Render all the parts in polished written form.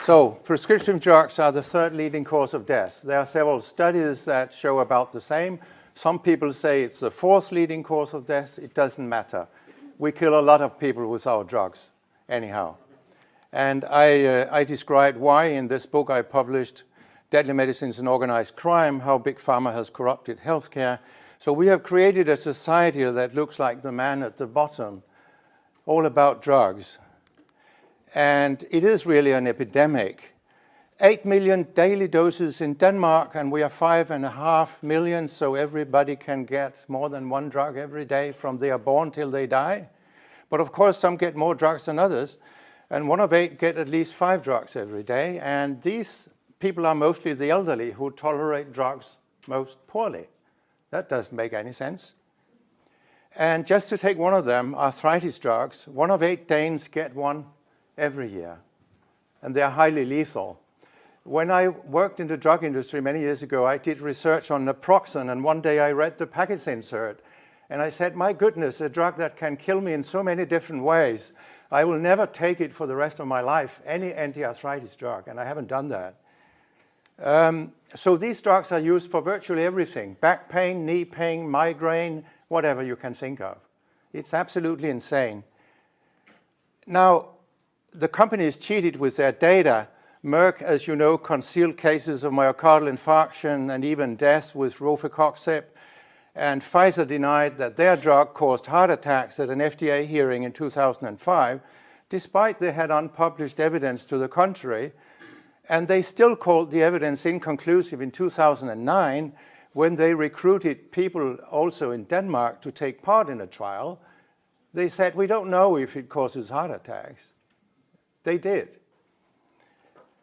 So prescription drugs are the third leading cause of death. There are several studies that show about the same. Some people say it's the fourth leading cause of death. It doesn't matter. We kill a lot of people with our drugs anyhow. And I described why in this book I published, Deadly Medicines and Organized Crime, how Big Pharma has corrupted healthcare. So we have created a society that looks like the man at the bottom, all about drugs. And it is really an epidemic. 8 million daily doses in Denmark, and we are 5.5 million, so everybody can get more than one drug every day from they are born till they die. But of course, some get more drugs than others, and 1 of 8 get at least 5 drugs every day. And these people are mostly the elderly who tolerate drugs most poorly. That doesn't make any sense. And just to take one of them, arthritis drugs, 1 of 8 Danes get one every year, and they're highly lethal. When I worked in the drug industry many years ago, I did research on naproxen, and one day I read the package insert, and I said, my goodness, a drug that can kill me in so many different ways, I will never take it for the rest of my life, any anti-arthritis drug, and I haven't done that. So these drugs are used for virtually everything, back pain, knee pain, migraine, whatever you can think of. It's absolutely insane. Now, the companies cheated with their data. Merck, as you know, concealed cases of myocardial infarction and even death with rofecoxib. And Pfizer denied that their drug caused heart attacks at an FDA hearing in 2005, despite they had unpublished evidence to the contrary. And they still called the evidence inconclusive in 2009 when they recruited people also in Denmark to take part in a trial. They said, we don't know if it causes heart attacks. They did.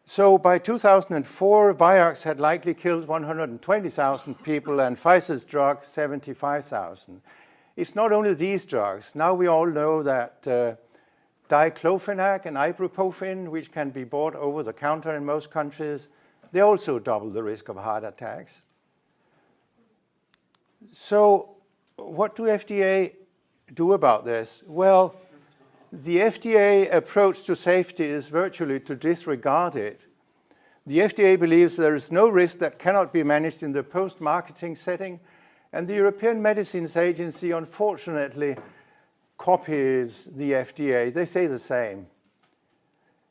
So by 2004, Vioxx had likely killed 120,000 people and Pfizer's drug 75,000. It's not only these drugs. Now we all know that diclofenac and ibuprofen, which can be bought over the counter in most countries, they also double the risk of heart attacks. So what do FDA do about this? Well, the FDA approach to safety is virtually to disregard it. The FDA believes there is no risk that cannot be managed in the post-marketing setting, and the European Medicines Agency, unfortunately, copies the FDA. They say the same.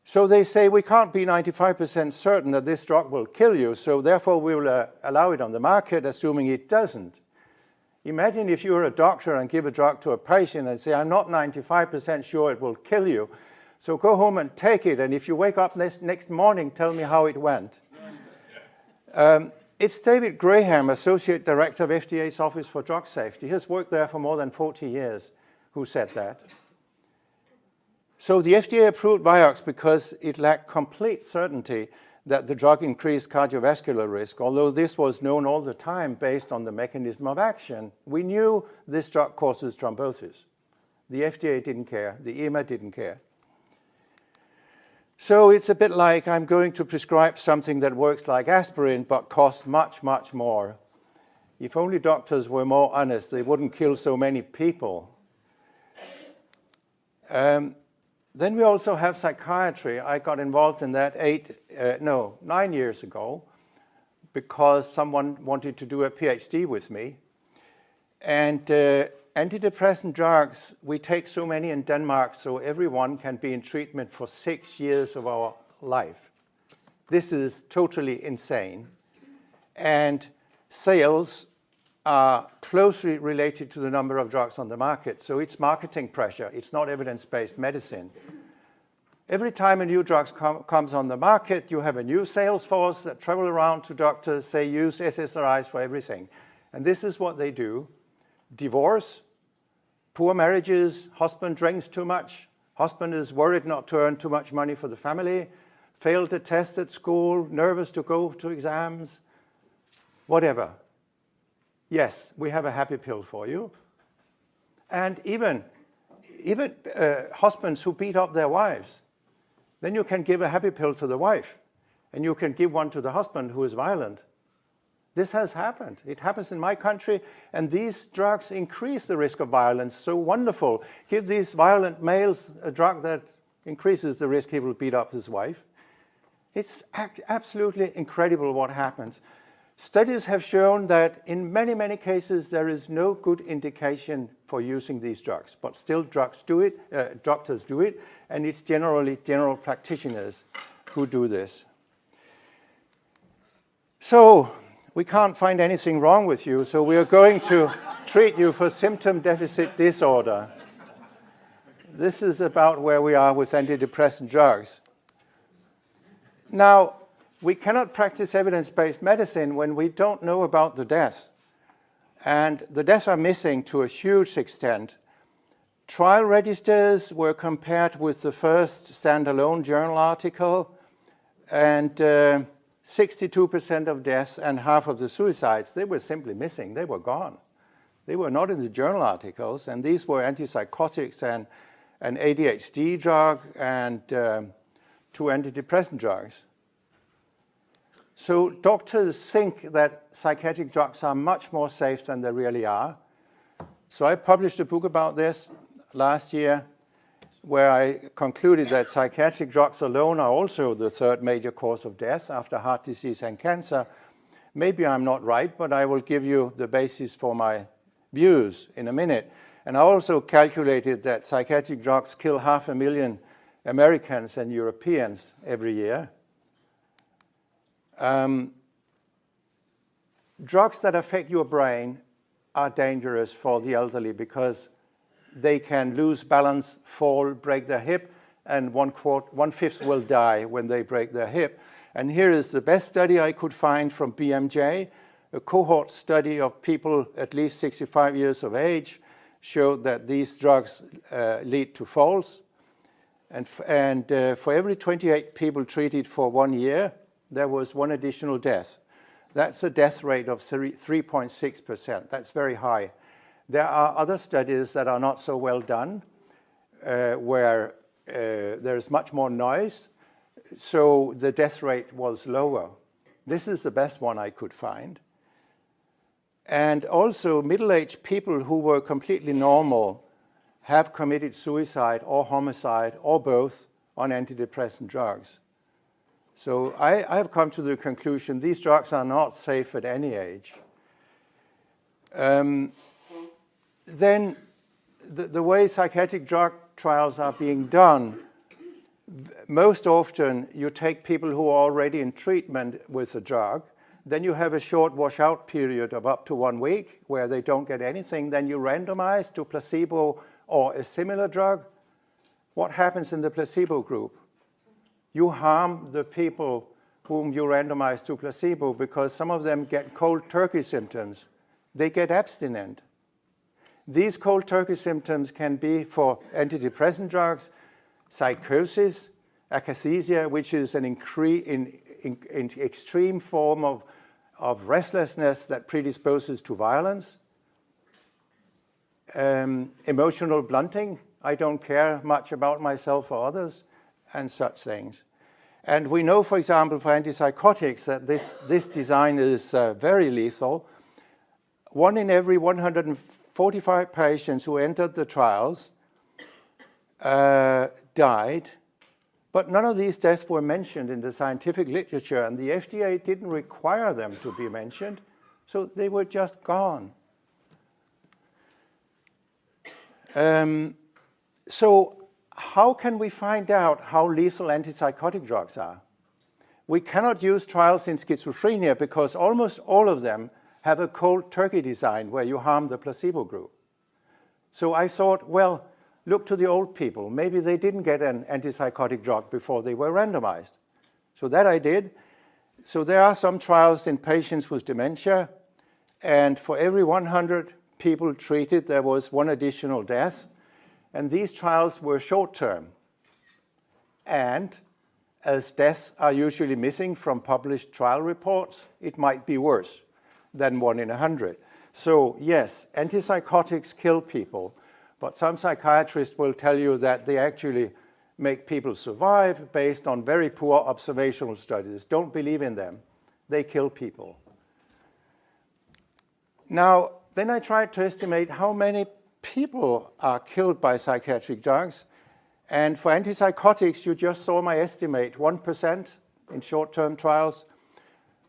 So they say we can't be 95% certain that this drug will kill you, so therefore we will allow it on the market, assuming it doesn't. Imagine if you were a doctor and give a drug to a patient and say, I'm not 95% sure it will kill you, so go home and take it, and if you wake up next morning, tell me how it went. It's David Graham, Associate Director of FDA's Office for Drug Safety. He has worked there for more than 40 years, who said that. So the FDA approved Vioxx because it lacked complete certainty that the drug increased cardiovascular risk, although this was known all the time based on the mechanism of action. We knew this drug causes thrombosis. The FDA didn't care. The EMA didn't care. So it's a bit like I'm going to prescribe something that works like aspirin but costs much, much more. If only doctors were more honest, they wouldn't kill so many people. Then we also have psychiatry. I got involved in that 9 years ago because someone wanted to do a PhD with me. And antidepressant drugs, we take so many in Denmark so everyone can be in treatment for 6 years of our life. This is totally insane. And sales are closely related to the number of drugs on the market. So it's marketing pressure. It's not evidence-based medicine. Every time a new drug comes on the market, you have a new sales force that travel around to doctors, say use SSRIs for everything. And this is what they do. Divorce, poor marriages, husband drinks too much, husband is worried not to earn too much money for the family, failed a test at school, nervous to go to exams, whatever. Yes, we have a happy pill for you. And even husbands who beat up their wives, then you can give a happy pill to the wife, and you can give one to the husband who is violent. This has happened. It happens in my country, and these drugs increase the risk of violence. So wonderful. Give these violent males a drug that increases the risk he will beat up his wife. It's absolutely incredible what happens. Studies have shown that in many, many cases there is no good indication for using these drugs, but still doctors do it, and it's generally general practitioners who do this. So we can't find anything wrong with you, so we are going to treat you for symptom deficit disorder. This is about where we are with antidepressant drugs. Now, we cannot practice evidence-based medicine when we don't know about the deaths. And the deaths are missing to a huge extent. Trial registers were compared with the first standalone journal article, and 62% of deaths and half of the suicides, they were simply missing. They were gone. They were not in the journal articles, and these were antipsychotics and an ADHD drug and 2 antidepressant drugs. So doctors think that psychiatric drugs are much more safe than they really are. So I published a book about this last year where I concluded that psychiatric drugs alone are also the third major cause of death after heart disease and cancer. Maybe I'm not right, but I will give you the basis for my views in a minute. And I also calculated that psychiatric drugs kill 500,000 Americans and Europeans every year. Drugs that affect your brain are dangerous for the elderly because they can lose balance, fall, break their hip, and 1/5 will die when they break their hip. And here is the best study I could find from BMJ. A cohort study of people at least 65 years of age showed that these drugs lead to falls. And for every 28 people treated for 1 year, there was 1 additional death. That's a death rate of 3.6%. That's very high. There are other studies that are not so well done, where there's much more noise, so the death rate was lower. This is the best one I could find. And also, middle-aged people who were completely normal have committed suicide or homicide or both on antidepressant drugs. So I have come to the conclusion these drugs are not safe at any age. Then the way psychiatric drug trials are being done, most often you take people who are already in treatment with a drug, then you have a short washout period of up to 1 week where they don't get anything, then you randomize to placebo or a similar drug. What happens in the placebo group? You harm the people whom you randomize to placebo because some of them get cold turkey symptoms. They get abstinent. These cold turkey symptoms can be for antidepressant drugs, psychosis, akathisia, which is an extreme form of restlessness that predisposes to violence, emotional blunting, I don't care much about myself or others, and such things. And we know, for example, for antipsychotics that this design is very lethal. 1 in every 145 patients who entered the trials died, but none of these deaths were mentioned in the scientific literature, and the FDA didn't require them to be mentioned, so they were just gone. So how can we find out how lethal antipsychotic drugs are? We cannot use trials in schizophrenia because almost all of them have a cold turkey design where you harm the placebo group. So I thought, well, look to the old people. Maybe they didn't get an antipsychotic drug before they were randomized. So that I did. So there are some trials in patients with dementia, and for every 100 people treated, there was 1 additional death. And these trials were short-term. And as deaths are usually missing from published trial reports, it might be worse than 1 in 100. So yes, antipsychotics kill people, but some psychiatrists will tell you that they actually make people survive based on very poor observational studies. Don't believe in them. They kill people. Now, then I tried to estimate how many people are killed by psychiatric drugs. And for antipsychotics, you just saw my estimate, 1% in short-term trials.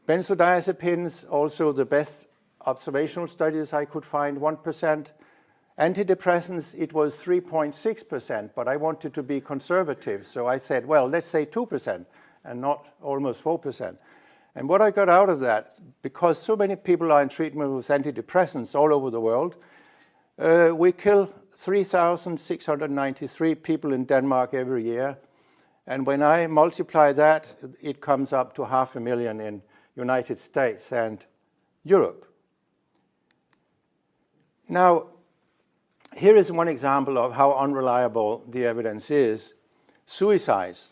Benzodiazepines, also the best observational studies I could find, 1%. Antidepressants, it was 3.6%, but I wanted to be conservative, so I said, well, let's say 2% and not almost 4%. And what I got out of that, because so many people are in treatment with antidepressants all over the world, we kill 3,693 people in Denmark every year. And when I multiply that, it comes up to 500,000 in United States and Europe. Now, here is one example of how unreliable the evidence is. Suicides.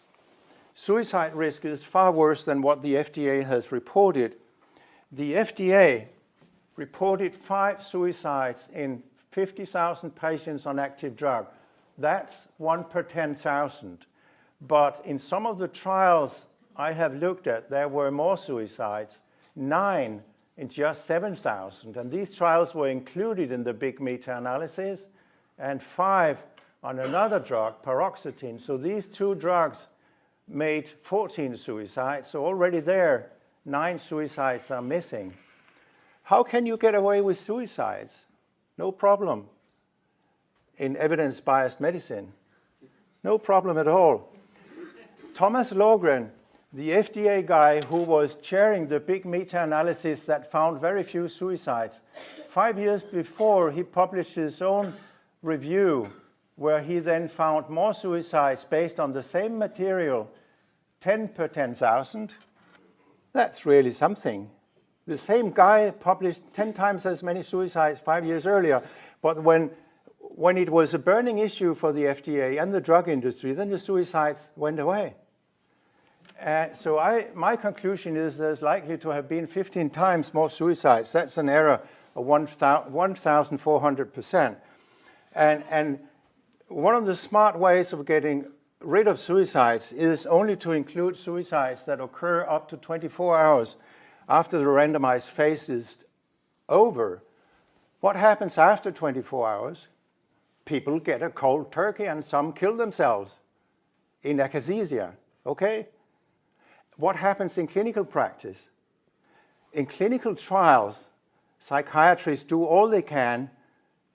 Suicide risk is far worse than what the FDA has reported. The FDA reported 5 suicides in 50,000 patients on active drug. That's 1 per 10,000. But in some of the trials I have looked at, there were more suicides, 9 in just 7,000. And these trials were included in the big meta-analysis, and 5 on another drug, paroxetine. So these 2 drugs made 14 suicides. So already there, 9 suicides are missing. How can you get away with suicides? No problem in evidence-based medicine. No problem at all. Thomas Logren, the FDA guy who was chairing the big meta-analysis that found very few suicides, 5 years before he published his own review where he then found more suicides based on the same material, 10 per 10,000. That's really something. The same guy published 10 times as many suicides 5 years earlier, but when it was a burning issue for the FDA and the drug industry, then the suicides went away. So my conclusion is there's likely to have been 15 times more suicides. That's an error of 1,400%. And one of the smart ways of getting rid of suicides is only to include suicides that occur up to 24 hours after the randomized phase is over. What happens after 24 hours? People get a cold turkey and some kill themselves in akathisia, okay? What happens in clinical practice? In clinical trials, psychiatrists do all they can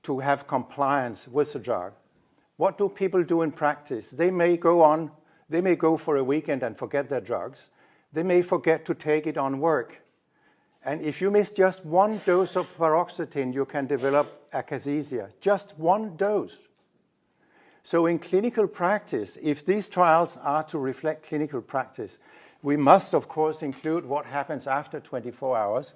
to have compliance with the drug. What do people do in practice? They may go for a weekend and forget their drugs. They may forget to take it on work. And if you miss just 1 dose of paroxetine, you can develop akathisia. Just 1 dose. So in clinical practice, if these trials are to reflect clinical practice, we must, of course, include what happens after 24 hours.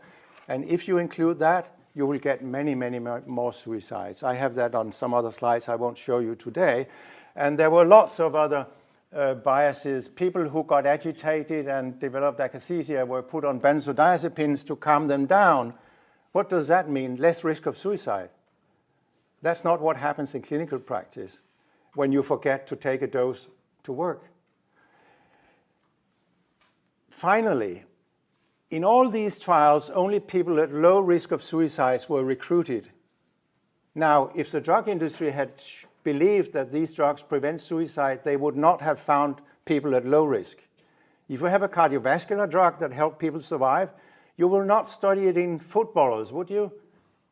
And if you include that, you will get many, many more suicides. I have that on some other slides I won't show you today. And there were lots of other biases. People who got agitated and developed akathisia were put on benzodiazepines to calm them down. What does that mean? Less risk of suicide. That's not what happens in clinical practice when you forget to take a dose to work. Finally, in all these trials, only people at low risk of suicides were recruited. Now, if the drug industry had believed that these drugs prevent suicide, they would not have found people at low risk. If you have a cardiovascular drug that helps people survive, you will not study it in footballers, would you?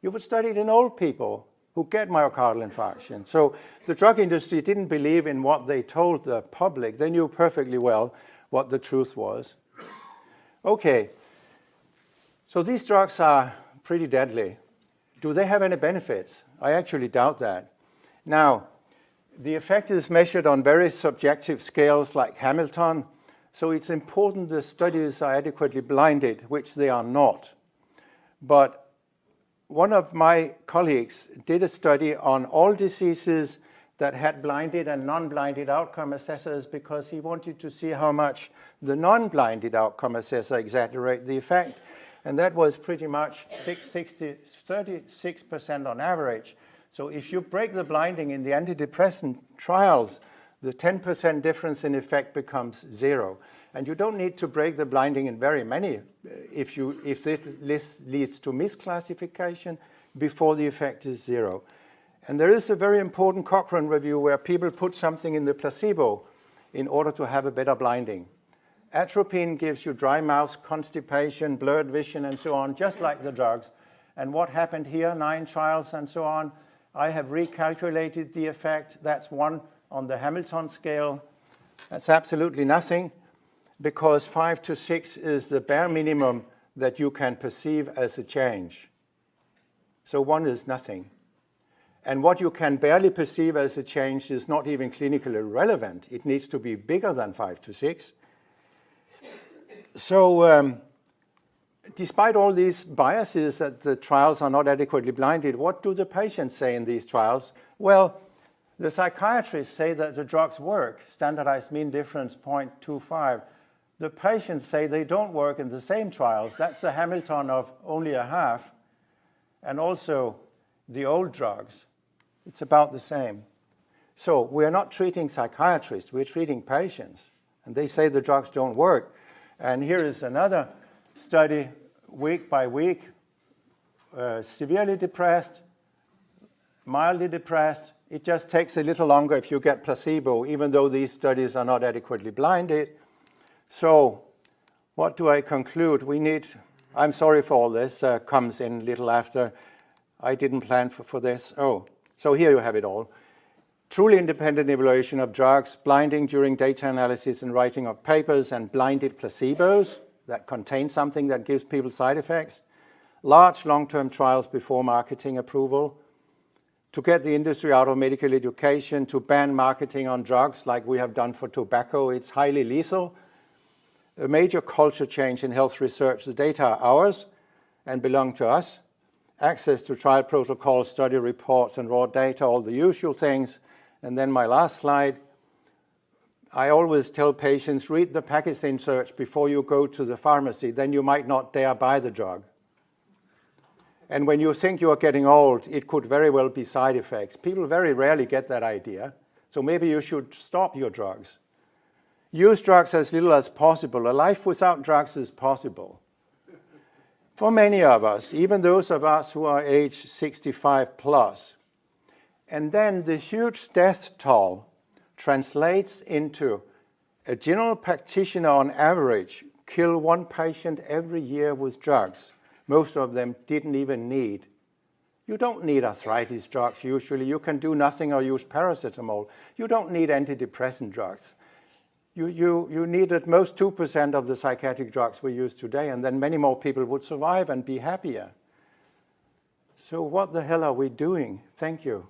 You would study it in old people who get myocardial infarction. So the drug industry didn't believe in what they told the public. They knew perfectly well what the truth was. Okay, so these drugs are pretty deadly. Do they have any benefits? I actually doubt that. Now, the effect is measured on very subjective scales like Hamilton, so it's important the studies are adequately blinded, which they are not. But one of my colleagues did a study on all diseases that had blinded and non-blinded outcome assessors because he wanted to see how much the non-blinded outcome assessor exaggerate the effect. And that was pretty much 36% on average. So if you break the blinding in the antidepressant trials, the 10% difference in effect becomes 0. And you don't need to break the blinding in very many if this leads to misclassification before the effect is 0. And there is a very important Cochrane review where people put something in the placebo in order to have a better blinding. Atropine gives you dry mouth, constipation, blurred vision, and so on, just like the drugs. And what happened here, 9 trials and so on, I have recalculated the effect. That's 1 on the Hamilton scale. That's absolutely nothing, because 5 to 6 is the bare minimum that you can perceive as a change. So 1 is nothing. And what you can barely perceive as a change is not even clinically relevant. It needs to be bigger than 5 to 6. So despite all these biases that the trials are not adequately blinded, what do the patients say in these trials? Well, the psychiatrists say that the drugs work, standardized mean difference 0.25. The patients say they don't work in the same trials. That's a Hamilton of only a half. And also the old drugs, it's about the same. So we're not treating psychiatrists, we're treating patients. And they say the drugs don't work. And here is another study, week by week, severely depressed, mildly depressed. It just takes a little longer if you get placebo, even though these studies are not adequately blinded. So what do I conclude? We need, I'm sorry for all this, comes in a little after. I didn't plan for this. Oh, so here you have it all. Truly independent evaluation of drugs, blinding during data analysis and writing of papers, and blinded placebos that contain something that gives people side effects. Large long-term trials before marketing approval. To get the industry out of medical education, to ban marketing on drugs like we have done for tobacco. It's highly lethal. A major culture change in health research. The data are ours and belong to us. Access to trial protocols, study reports, and raw data, all the usual things. And then my last slide. I always tell patients, read the package insert before you go to the pharmacy, then you might not dare buy the drug. And when you think you're getting old, it could very well be side effects. People very rarely get that idea. So maybe you should stop your drugs. Use drugs as little as possible. A life without drugs is possible. For many of us, even those of us who are age 65 plus. And then the huge death toll translates into a general practitioner on average kill 1 patient every year with drugs. Most of them didn't even need. You don't need arthritis drugs usually. You can do nothing or use paracetamol. You don't need antidepressant drugs. You need at most 2% of the psychiatric drugs we use today, and then many more people would survive and be happier. So what the hell are we doing? Thank you.